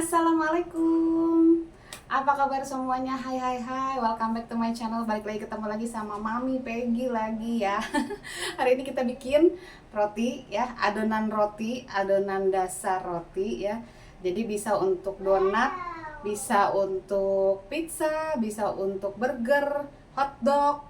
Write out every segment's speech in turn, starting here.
Assalamualaikum. Apa kabar semuanya? Hai hai hai. Welcome back to my channel. Balik lagi, ketemu lagi sama Mami Peggy lagi ya. Hari ini kita bikin roti ya, adonan dasar roti ya. Jadi bisa untuk donat, bisa untuk pizza, bisa untuk burger, hotdog,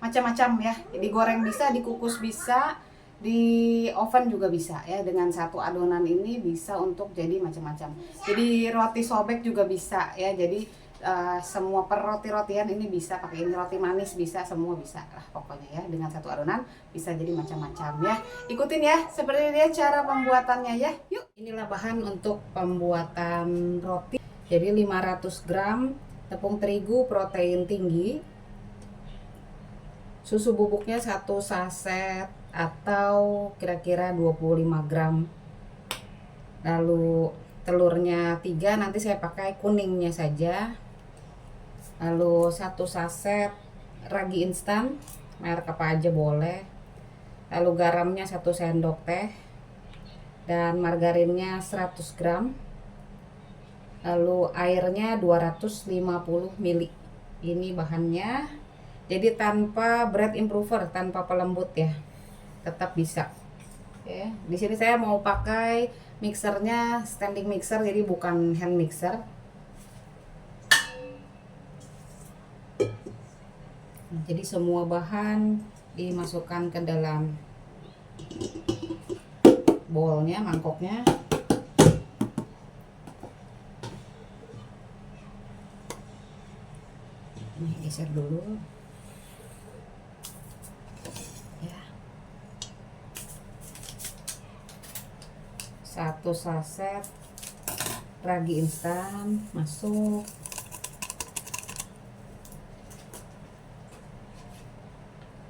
macam-macam ya. Digoreng bisa, dikukus bisa, di oven juga bisa ya. Dengan satu adonan ini bisa untuk jadi macam-macam. Jadi roti sobek juga bisa ya. Jadi semua per roti-rotian ini bisa pakai ini, roti manis bisa, semua bisa lah pokoknya ya. Dengan satu adonan bisa jadi macam-macam ya. Ikutin ya seperti dia cara pembuatannya ya. Yuk, inilah bahan untuk pembuatan roti. Jadi 500 gram tepung terigu protein tinggi, susu bubuknya 1 saset atau kira-kira 25 gram, lalu telurnya 3, nanti saya pakai kuningnya saja, lalu 1 saset ragi instan, merek apa aja boleh, lalu garamnya 1 sendok teh, dan margarinnya 100 gram, lalu airnya 250 ml. Ini bahannya. Jadi tanpa bread improver, tanpa pelembut ya, tetap bisa. Oke, di sini saya mau pakai mixernya standing mixer, jadi bukan hand mixer. Jadi semua bahan dimasukkan ke dalam bowlnya, mangkoknya. Ini geser dulu. 1 saset ragi instan masuk,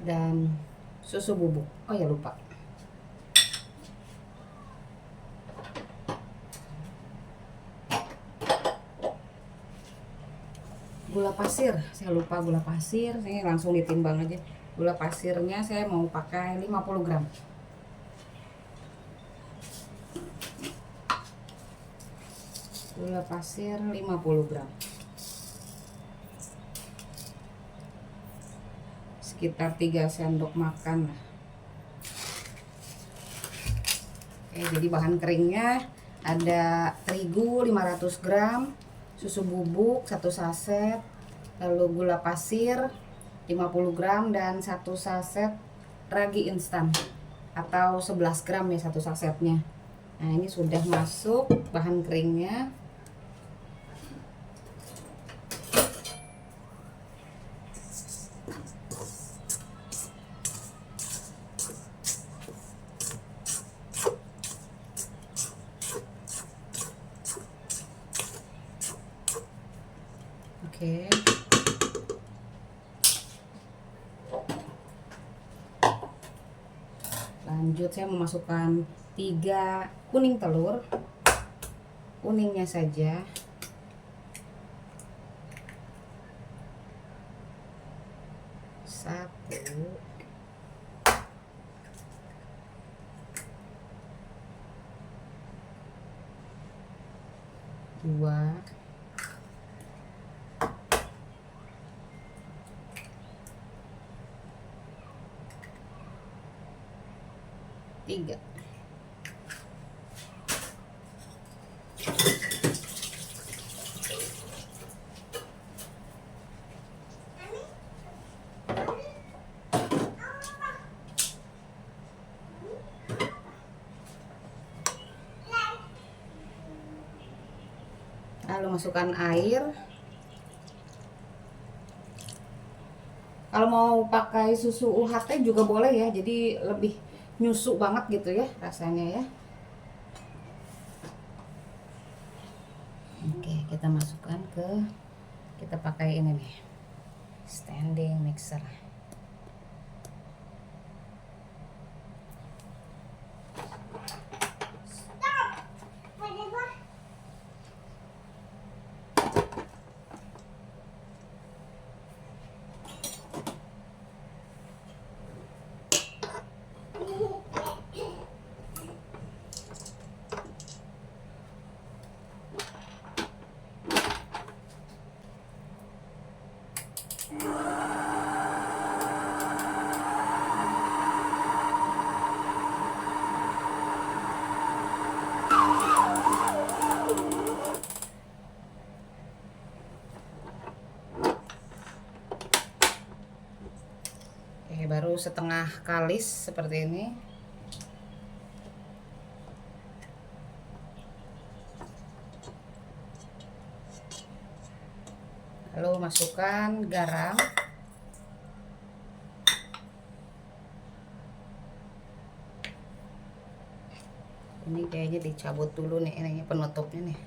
dan susu bubuk. Oh ya, lupa, gula pasir. Saya lupa gula pasir, saya langsung ditimbang aja. Gula pasirnya saya mau pakai 50 gram. Gula pasir 50 gram, sekitar 3 sendok makan lah. Oke, jadi bahan keringnya ada terigu 500 gram, susu bubuk 1 saset, lalu gula pasir 50 gram, dan 1 saset ragi instan atau 11 gram ya 1 sasetnya. Nah, ini sudah masuk bahan keringnya. Oke. Lanjut, saya memasukkan 3 kuning telur. Kuningnya saja. 1, 2, 3. Lalu masukkan air. Kalau mau pakai susu UHT juga boleh ya, jadi lebih nyusu banget gitu ya rasanya ya. Oke, kita masukkan kita pakai ini nih, standing mixer. setengah kalis seperti ini. Lalu masukkan garam. Ini kayaknya dicabut dulu nih, ini penutupnya nih.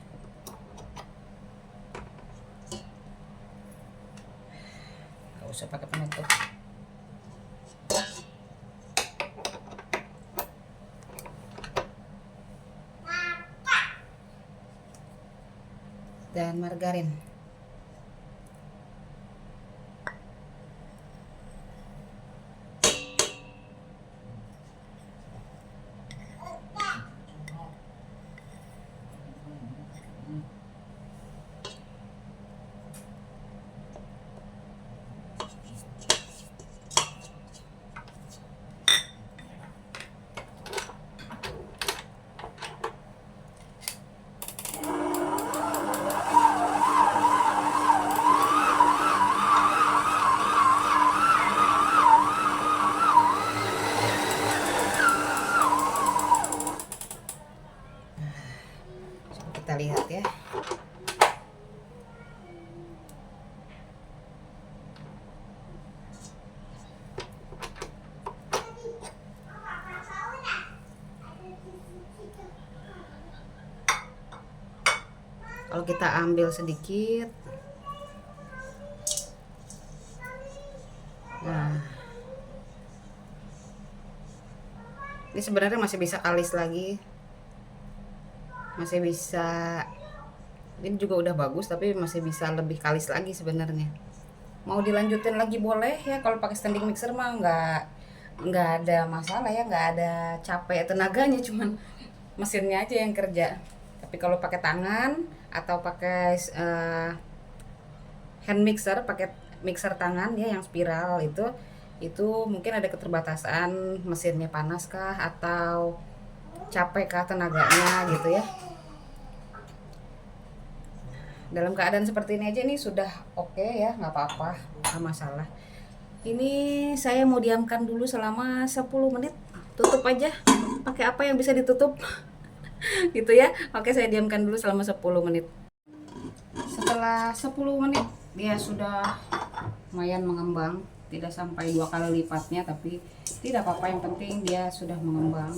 Gak usah pakai penutup. Dan margarin. Kita lihat ya. Kalau kita ambil sedikit, nah ini sebenarnya masih bisa kalis lagi, masih bisa. Ini juga udah bagus, tapi masih bisa lebih kalis lagi sebenarnya. Mau dilanjutin lagi boleh ya, kalau pakai standing mixer mah nggak ada masalah ya, nggak ada capek tenaganya, cuman mesinnya aja yang kerja. Tapi kalau pakai tangan atau pakai hand mixer, pakai mixer tangan ya yang spiral itu mungkin ada keterbatasan, mesinnya panas kah atau capek kah tenaganya gitu ya. Dalam keadaan seperti ini aja nih sudah oke ya, nggak apa-apa, nggak masalah. Ini saya mau diamkan dulu selama 10 menit. Tutup aja. Pakai apa yang bisa ditutup? Gitu ya. Oke, saya diamkan dulu selama 10 menit. Setelah 10 menit dia sudah lumayan mengembang. Tidak sampai 2 kali lipatnya, tapi tidak apa-apa, yang penting dia sudah mengembang.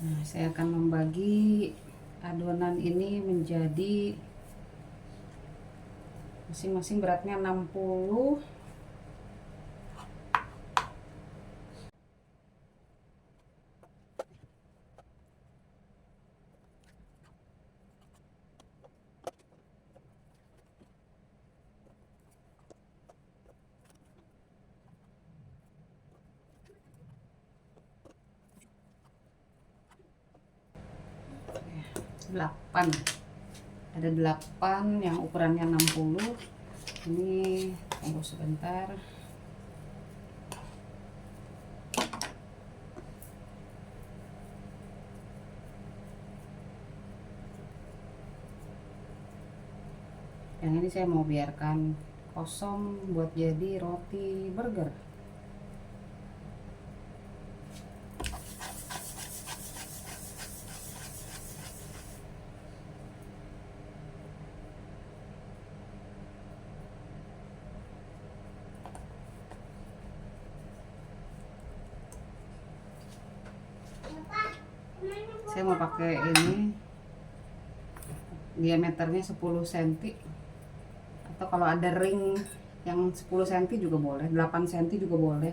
Nah, saya akan membagi adonan ini menjadi masing-masing beratnya 60. Delapan, ada 8 yang ukurannya 60. Ini tunggu sebentar. Yang ini saya mau biarkan kosong buat jadi roti burger. Saya mau pakai ini diameternya 10 cm, atau kalau ada ring yang 10 cm juga boleh, 8 cm juga boleh.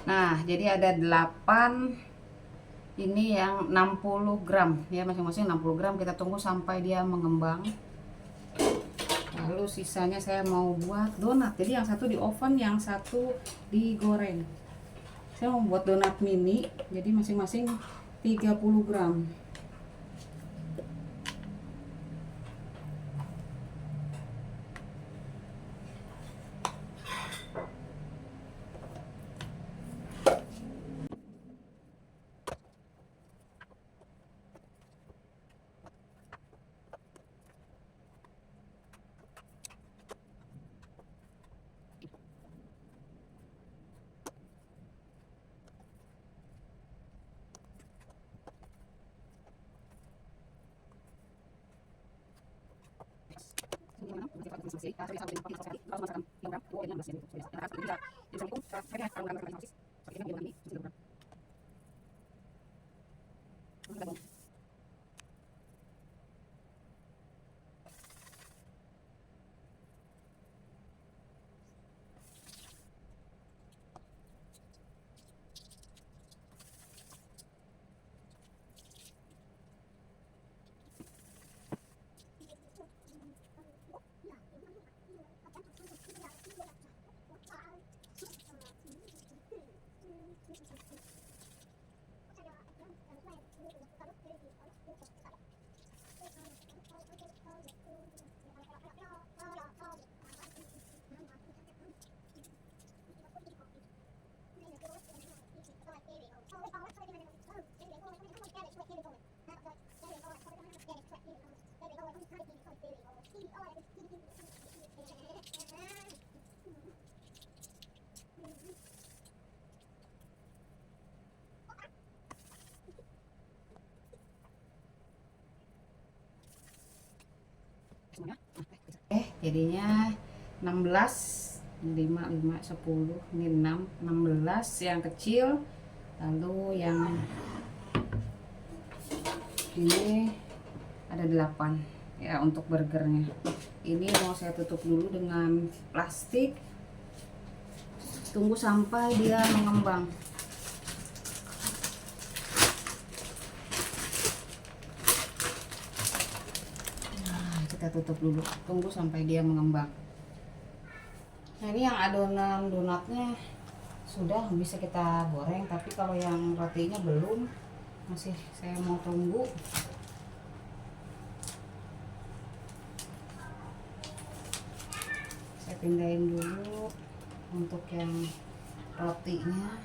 Nah, jadi ada 8, ini yang 60 gram ya, masing-masing 60 gram. Kita tunggu sampai dia mengembang. Lalu sisanya saya mau buat donat. Jadi yang satu di oven, yang satu digoreng. Saya mau buat donat mini, jadi masing-masing 30 gram. Jadinya 16, 5, 5, 10, ini 6, 16 yang kecil. Lalu yang ini ada 8 ya untuk burgernya. Ini mau saya tutup dulu dengan plastik. Tunggu sampai dia mengembang. Kita tutup dulu, tunggu sampai dia mengembang. Nah, ini yang adonan donatnya sudah bisa kita goreng, tapi kalau yang rotinya belum, masih saya mau tunggu. Saya pindahin dulu untuk yang rotinya.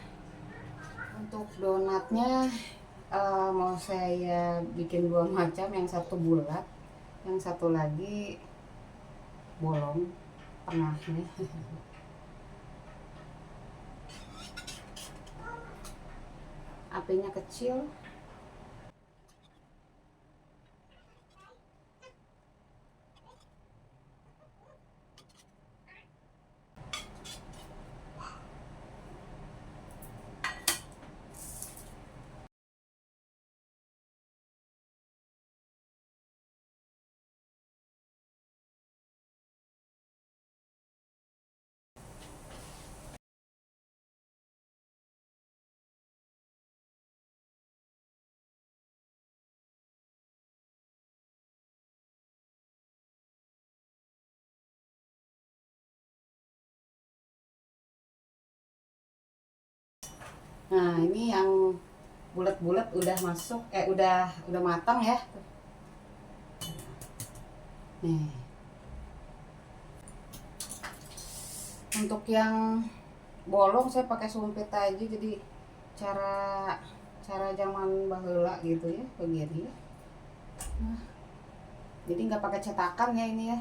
Untuk donatnya mau saya bikin 2 macam, yang satu bulat, yang satu lagi bolong tengahnya. Apinya kecil. Nah, ini yang bulat-bulat udah masuk, udah matang ya. Nih. Untuk yang bolong saya pakai sumpit aja, jadi cara cara zaman baheula gitu ya, begini. Nah, jadi nggak pakai cetakan ya ini ya.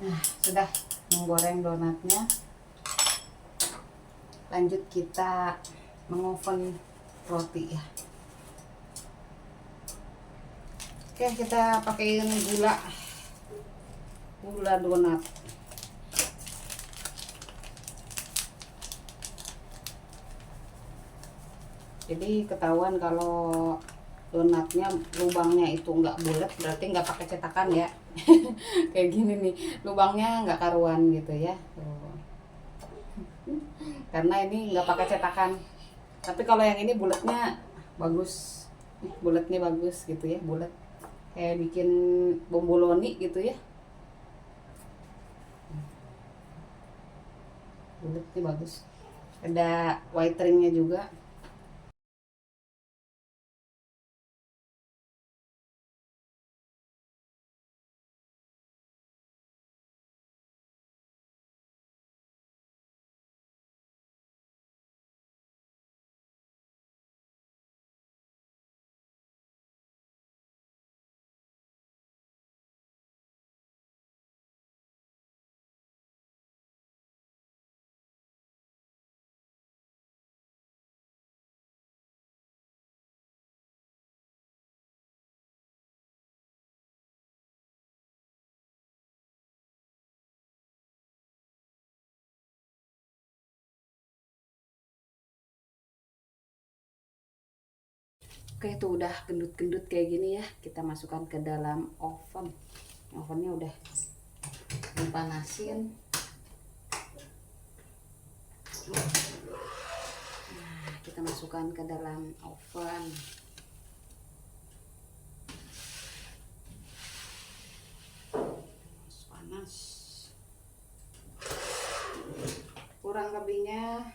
Nah, sudah menggoreng donatnya. Lanjut kita mengoven roti ya. Oke, kita pakaiin gula donat. Jadi ketahuan kalau donatnya lubangnya itu nggak bulat, berarti nggak pakai cetakan ya. Kayak gini nih, lubangnya nggak karuan gitu ya. Tuh. Karena ini nggak pakai cetakan. Tapi kalau yang ini bulatnya bagus, bulatnya bagus gitu ya, bulat. Kayak bikin bomboloni gitu ya. Bulatnya bagus. Ada whiteringnya juga. Oke, itu udah gendut-gendut kayak gini ya. Kita masukkan ke dalam oven. Ovennya udah dipanasin. Nah, kita masukkan ke dalam oven. Panas. Kurang lebihnya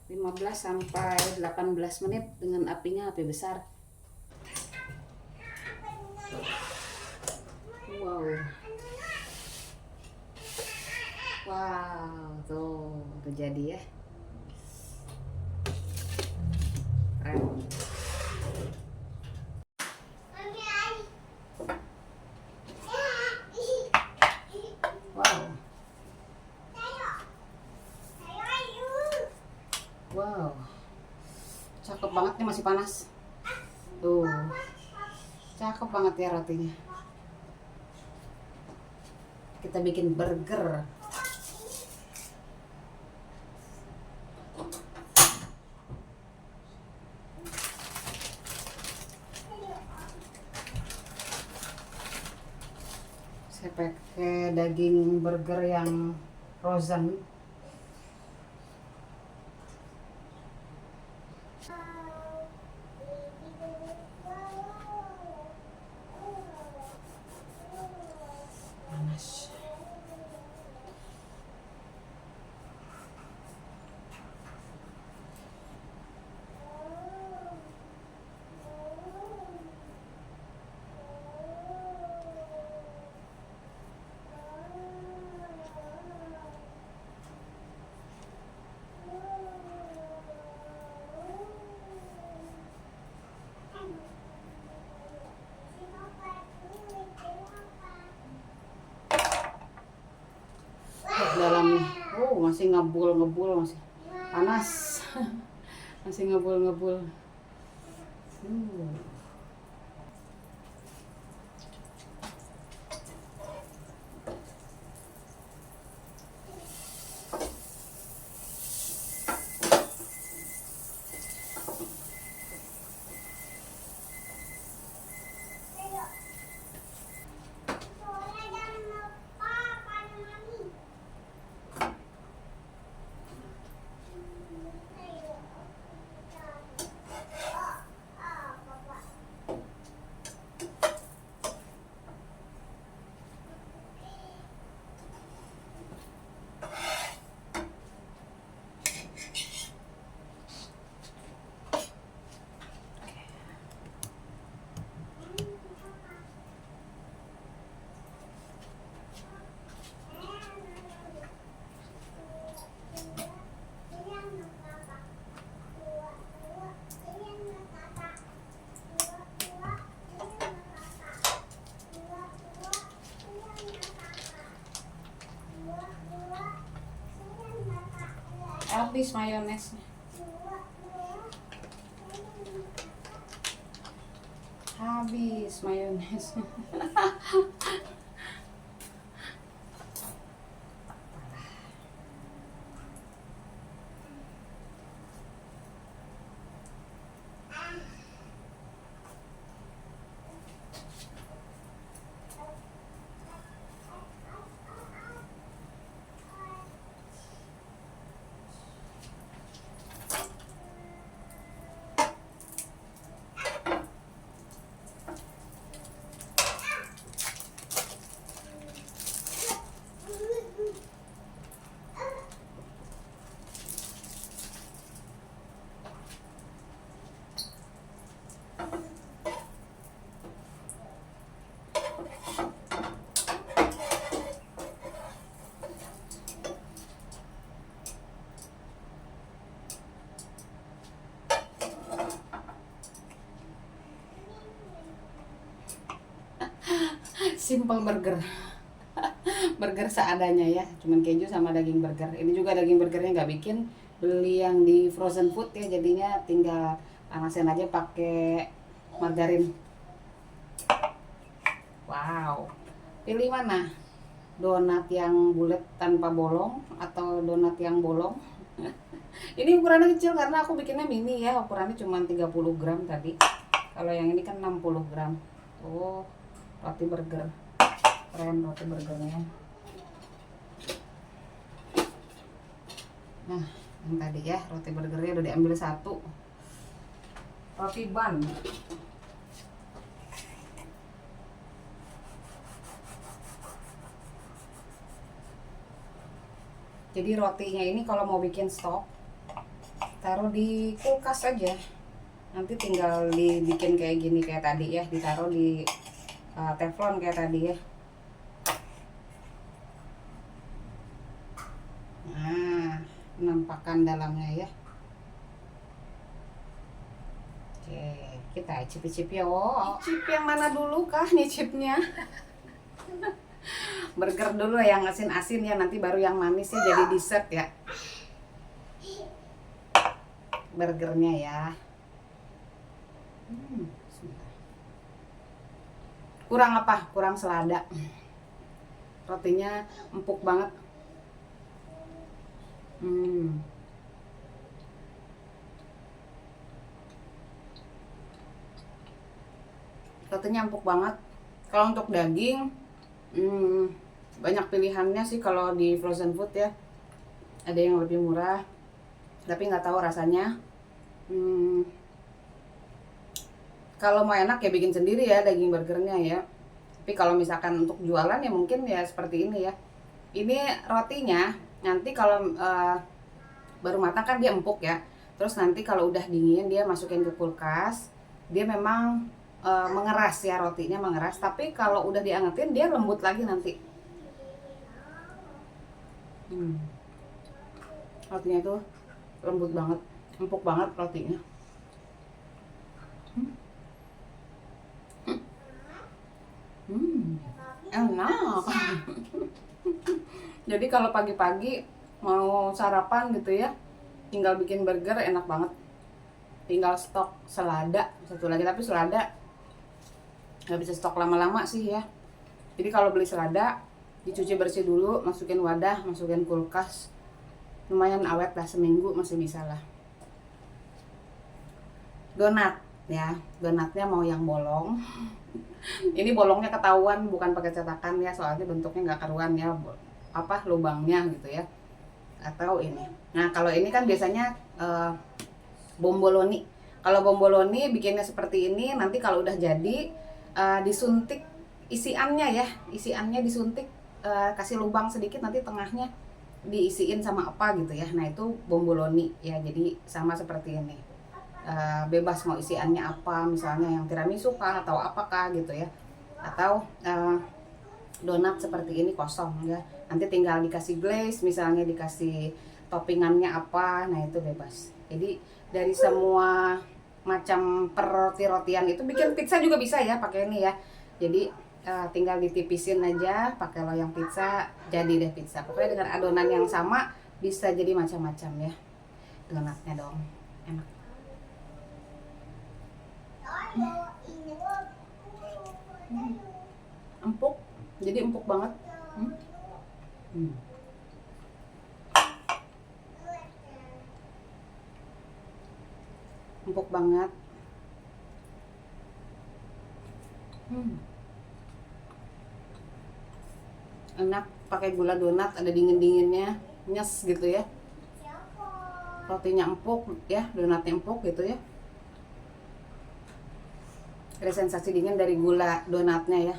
15 sampai 18 menit dengan apinya api besar. Wow. Wow, tuh udah jadi ya. Keren. Wow. Wow. Cakep banget nih, masih panas. Tuh. Cakep banget ya rotinya. Kita bikin burger. Saya pakai daging burger yang frozen. Panas. Dalamnya, masih ngebul masih panas. Masih ngebul. habis mayonesnya. Habis mayonesnya. Simple burger. Burger seadanya ya, cuman keju sama daging burger. Ini juga daging burgernya nggak bikin, beli yang di frozen food ya, jadinya tinggal panasin aja pakai margarin. Wow, pilih mana? Donat yang bulat tanpa bolong atau donat yang bolong? Ini ukurannya kecil karena aku bikinnya mini ya, ukurannya cuma 30 gram tadi. Kalau yang ini kan 60 gram. Oh, roti burger. Keren roti burgernya. Nah, yang tadi ya, roti burgernya udah diambil satu. Roti bun. Jadi rotinya ini kalau mau bikin stok, taruh di kulkas aja. Nanti tinggal dibikin kayak gini kayak tadi ya, ditaruh di teflon kayak tadi ya. Nah, penampakan dalamnya ya. Oke, kita icip-icip ya. Oh, icip yang mana dulu kah nyicipnya? Burger dulu yang asin-asin ya, nanti baru yang manis ya jadi dessert ya. Burgernya ya. Kurang apa? Kurang selada. Rotinya empuk banget. Rotinya empuk banget. Kalau untuk daging, banyak pilihannya sih kalau di frozen food ya. Ada yang lebih murah, tapi nggak tahu rasanya. Kalau mau enak ya bikin sendiri ya daging burgernya ya. Tapi kalau misalkan untuk jualan ya mungkin ya seperti ini ya. Ini rotinya nanti kalau baru matang kan dia empuk ya. Terus nanti kalau udah dingin dia masukin ke kulkas. Dia memang mengeras ya, rotinya mengeras. Tapi kalau udah diangetin dia lembut lagi nanti. Rotinya tuh lembut banget, empuk banget rotinya. Enak. Jadi kalau pagi-pagi mau sarapan gitu ya, tinggal bikin burger enak banget. Tinggal stok selada satu lagi, tapi selada nggak bisa stok lama-lama sih ya. Jadi kalau beli selada dicuci bersih dulu, masukin wadah, masukin kulkas, lumayan awet lah, seminggu masih bisa lah. Donat ya, donatnya mau yang bolong. Ini bolongnya ketahuan bukan pakai cetakan ya, soalnya bentuknya nggak karuan ya, apa lubangnya gitu ya. Atau ini. Nah kalau ini kan biasanya bomboloni. Kalau bomboloni bikinnya seperti ini, nanti kalau udah jadi disuntik isiannya ya, isiannya disuntik, kasih lubang sedikit, nanti tengahnya diisiin sama apa gitu ya. Nah itu bomboloni ya, jadi sama seperti ini. Bebas mau isiannya apa, misalnya yang tiramisu kah atau apakah gitu ya, atau donat seperti ini kosong ya, nanti tinggal dikasih glaze, misalnya dikasih toppingannya apa, nah itu bebas. Jadi dari semua macam perroti-rotian itu, bikin pizza juga bisa ya pakai ini ya. Jadi tinggal ditipisin aja pakai loyang pizza, jadi deh pizza. Pokoknya dengan adonan yang sama bisa jadi macam-macam ya. donatnya dong, enak. Empuk, jadi empuk banget. Empuk banget. Enak, pakai gula donat, ada dingin-dinginnya, nyes gitu ya. Rotinya empuk ya, donatnya empuk gitu ya. Ada sensasi dingin dari gula donatnya ya.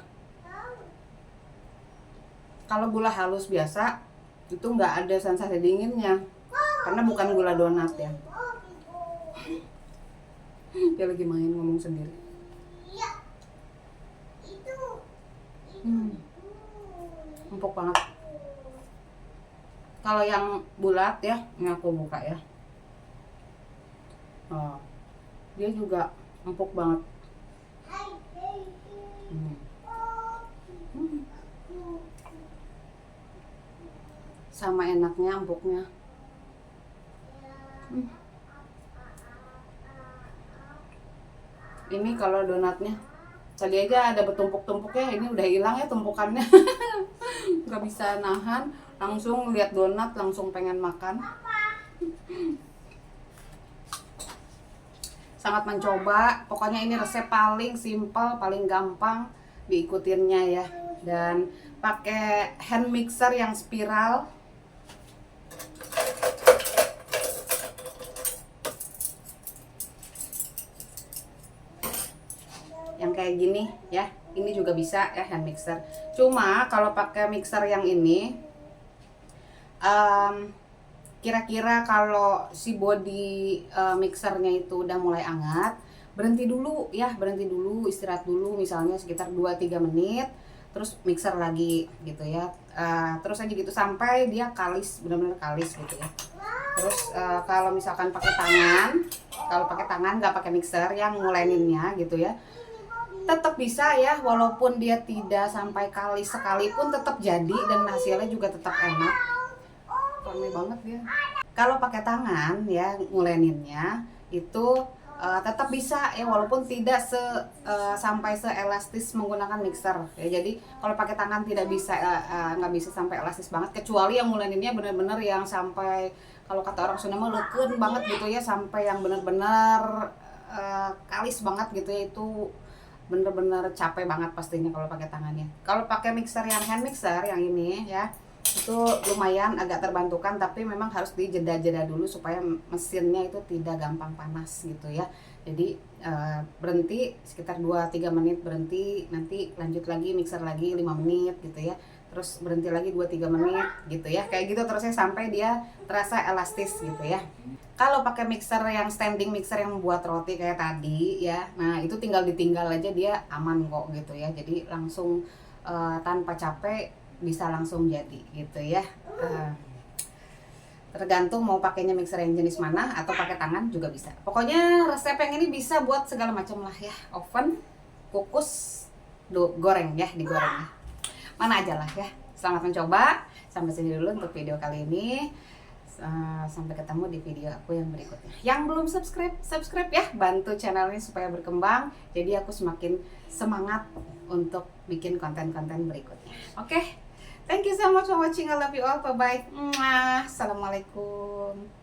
Kalau gula halus biasa itu nggak ada sensasi dinginnya, karena bukan gula donat ya. Dia lagi main ngomong sendiri. Empuk banget. Kalau yang bulat ya, ini aku buka ya. Oh, dia juga empuk banget. Sama enaknya, empuknya. Ini kalau donatnya tadi aja ada bertumpuk-tumpuknya, ini udah hilang ya tumpukannya. Nggak bisa nahan, langsung lihat donat langsung pengen makan. Sangat mencoba, pokoknya ini resep paling simpel, paling gampang diikutinnya ya. Dan pakai hand mixer yang spiral. Yang kayak gini ya, ini juga bisa ya hand mixer. Cuma kalau pakai mixer yang ini, kira-kira kalau si body mixernya itu udah mulai hangat, berhenti dulu ya, berhenti dulu, istirahat dulu, misalnya sekitar 2-3 menit, terus mixer lagi gitu ya. Terus aja gitu sampai dia kalis, benar-benar kalis gitu ya. Terus kalau misalkan pakai tangan, kalau pakai tangan nggak pakai mixer yang nguleninnya gitu ya, tetap bisa ya, walaupun dia tidak sampai kalis sekalipun tetap jadi dan hasilnya juga tetap enak. Rame banget dia. Kalau pakai tangan ya nguleninnya itu tetap bisa ya, walaupun tidak sampai seelastis menggunakan mixer ya. Jadi kalau pakai tangan tidak bisa, nggak bisa sampai elastis banget, kecuali yang nguleninnya bener-bener yang sampai, kalau kata orang Sunda mah leukeun banget gitu ya, sampai yang bener-bener kalis banget gitu ya, itu bener-bener capek banget pastinya kalau pakai tangannya. Kalau pakai mixer yang hand mixer yang ini ya, itu lumayan agak terbantukan, tapi memang harus dijeda-jeda dulu supaya mesinnya itu tidak gampang panas gitu ya. Jadi berhenti sekitar 2-3 menit, berhenti, nanti lanjut lagi mixer lagi 5 menit gitu ya, terus berhenti lagi 2-3 menit gitu ya, kayak gitu terusnya sampai dia terasa elastis gitu ya. Kalau pakai mixer yang standing mixer yang buat roti kayak tadi ya, nah itu tinggal ditinggal aja, dia aman kok gitu ya. Jadi langsung tanpa capek bisa langsung jadi gitu ya. Tergantung mau pakainya mixer yang jenis mana, atau pakai tangan juga bisa. Pokoknya resep yang ini bisa buat segala macam lah ya. Oven, kukus, goreng ya, digoreng ya. Mana aja lah ya. Selamat mencoba. Sampai sini dulu untuk video kali ini. Sampai ketemu di video aku yang berikutnya. Yang belum subscribe ya, bantu channel ini supaya berkembang, jadi aku semakin semangat untuk bikin konten-konten berikutnya. Oke, thank you so much for watching. I love you all. Bye bye. Assalamualaikum.